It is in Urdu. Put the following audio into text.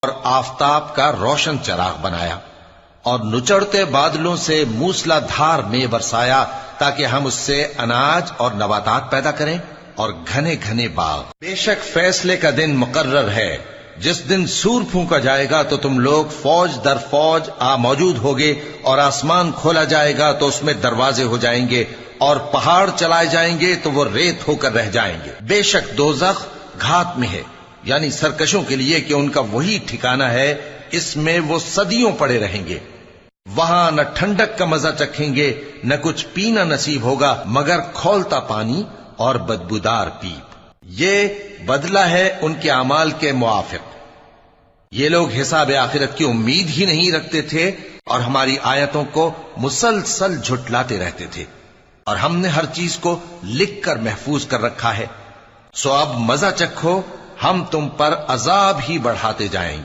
اور آفتاب کا روشن چراغ بنایا، اور نچڑتے بادلوں سے موسلا دھار میں برسایا تاکہ ہم اس سے اناج اور نباتات پیدا کریں اور گھنے گھنے باغ۔ بے شک فیصلے کا دن مقرر ہے، جس دن سور پھونکا جائے گا تو تم لوگ فوج در فوج موجود ہوگے، اور آسمان کھولا جائے گا تو اس میں دروازے ہو جائیں گے، اور پہاڑ چلائے جائیں گے تو وہ ریت ہو کر رہ جائیں گے۔ بے شک دوزخ گھات میں ہے، یعنی سرکشوں کے لیے کہ ان کا وہی ٹھکانہ ہے، اس میں وہ صدیوں پڑے رہیں گے۔ وہاں نہ ٹھنڈک کا مزہ چکھیں گے، نہ کچھ پینا نصیب ہوگا مگر کھولتا پانی اور بدبودار پیپ۔ یہ بدلہ ہے ان کے اعمال کے موافق۔ یہ لوگ حساب آخرت کی امید ہی نہیں رکھتے تھے اور ہماری آیتوں کو مسلسل جھٹلاتے رہتے تھے، اور ہم نے ہر چیز کو لکھ کر محفوظ کر رکھا ہے۔ سو اب مزہ چکھو، ہم تم پر عذاب ہی بڑھاتے جائیں گے۔